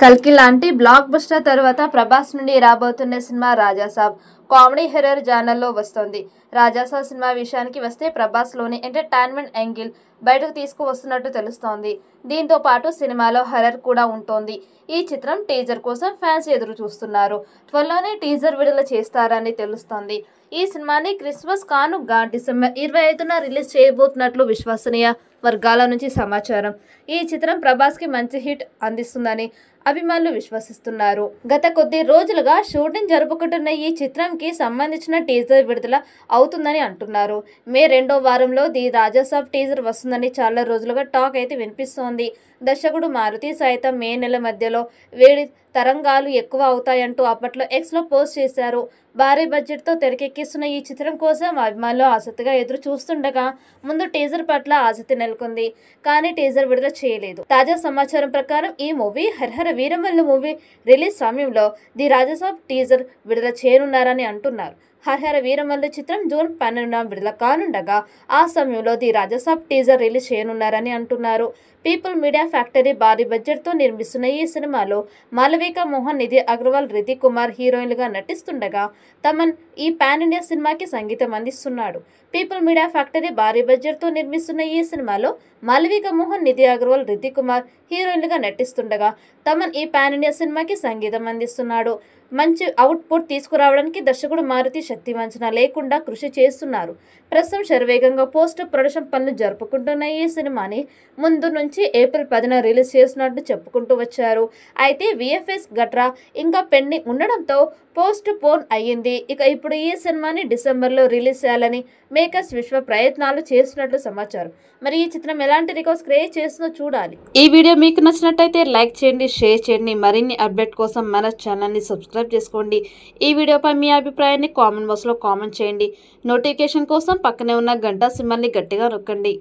కల్కి లాంటి block buster తర్వాత ప్రభాస్ నుండి రాబోతున్న సినిమా రాజాసాబ్ కామెడీ హెర్రర్ జానర్లో వస్తోంది. రాజాసాబ్ సినిమా విషయానికి వస్తే ప్రభాస్లోని ఎంటర్టైన్మెంట్ యాంగిల్ బయటకు తీసుకువస్తున్నట్టు తెలుస్తోంది. దీంతో పాటు సినిమాలో హర్రర్ కూడా ఉంటోంది. ఈ చిత్రం టీజర్ కోసం ఫ్యాన్స్ ఎదురు చూస్తున్నారు. త్వరలోనే టీజర్ విడుదల చేస్తారని తెలుస్తోంది. ఈ సినిమాని క్రిస్మస్ కానుకగా డిసెంబర్ 25న రిలీజ్ చేయబోతున్నట్లు విశ్వసనీయ వర్గాల నుంచి సమాచారం. ఈ చిత్రం ప్రభాస్కి మంచి హిట్ అందిస్తుందని అభిమానులు విశ్వసిస్తున్నారు. గత కొద్ది రోజులుగా షూటింగ్ జరుపుకుంటున్న ఈ చిత్రంకి సంబంధించిన టీజర్ విడుదల అవుతుందని అంటున్నారు. మే 2వ వారంలో ది రాజాసాబ్ టీజర్ వస్తుందని చాలా రోజులుగా టాక్ అయితే వినిపిస్తోంది. దర్శకుడు మారుతి సైతం మే నెల మధ్యలో వేడి తరంగాలు ఎక్కువ అవుతాయంటూ అప్పట్లో ఎక్స్లో పోస్ట్ చేశారు. భారీ బడ్జెట్తో తెరకెక్కిస్తున్న ఈ చిత్రం కోసం అభిమానులు ఆసక్తిగా ఎదురు చూస్తుండగా ముందు టీజర్ పట్ల ఆసక్తి నెలకొంది. కానీ టీజర్ విడుదల చేయలేదు. తాజా సమాచారం ప్రకారం ఈ మూవీ హరహర వీరమల్లు మూవీ రిలీజ్ సమయంలో ది రాజాసాబ్ టీజర్ విడుదల చేయనున్నారని అంటున్నారు. హరహర వీరమల్లు చిత్రం జూన్ 12న విడుదల కానుండగా ఆ సమయంలో ది రాజాసాబ్ టీజర్ రిలీజ్ చేయనున్నారని అంటున్నారు. పీపుల్ మీడియా ఫ్యాక్టరీ భారీ బడ్జెట్తో నిర్మిస్తున్న ఈ సినిమాలో మాలవిక మోహన్, నిధి అగర్వాల్, రితిక్ కుమార్ హీరోయిన్లుగా నటిస్తుండగా తమన్ ఈ పాన్ ఇండియా సినిమాకి సంగీతం అందిస్తున్నాడు. పీపుల్ మీడియా ఫ్యాక్టరీ భారీ బడ్జెట్తో నిర్మిస్తున్న ఈ సినిమాలో మాలవిక మోహన్, నిధి అగర్వాల్, రితిక్ కుమార్ హీరోయిన్లుగా నటిస్తుండగా తమన్ ఈ పాన్ ఇండియా సినిమాకి సంగీతం అందిస్తున్నాడు. మంచి అవుట్పుట్ తీసుకురావడానికి దర్శకుడు మారుతి శక్తి వంచన లేకుండా కృషి చేస్తున్నారు. ప్రస్తుతం శరవేగంగా పోస్ట్ ప్రొడక్షన్ పనులు జరుపుకుంటున్న ఈ సినిమాని ముందు నుంచి ఏప్రిల్ 10న రిలీజ్ చేస్తున్నట్టు చెప్పుకుంటూ వచ్చారు. అయితే విఎఫ్ఎక్స్ గట్రా ఇంకా పెండింగ్ ఉండడంతో పోస్ట్ పోన్ అయ్యింది. ఇక ఇప్పుడు ఈ సినిమాని డిసెంబర్లో రిలీజ్ చేయాలని మేకర్స్ విశ్వ ప్రయత్నాలు చేస్తున్నట్లు సమాచారం. మరి ఈ చిత్రం ఎలాంటి రికార్డ్స్ క్రియేట్ చేస్తుందో చూడాలి. ఈ వీడియో మీకు నచ్చినట్టయితే లైక్ చేయండి, షేర్ చేయండి. మరిన్ని అప్డేట్ కోసం మన ఛానల్ని సబ్స్క్రైబ్ చేసుకోండి. ఈ వీడియోపై మీ అభిప్రాయాన్ని కామెంట్ బాక్స్లో కామెంట్ చేయండి. నోటిఫికేషన్ కోసం పక్కనే ఉన్న గంట సింబల్ని గట్టిగా నొక్కండి.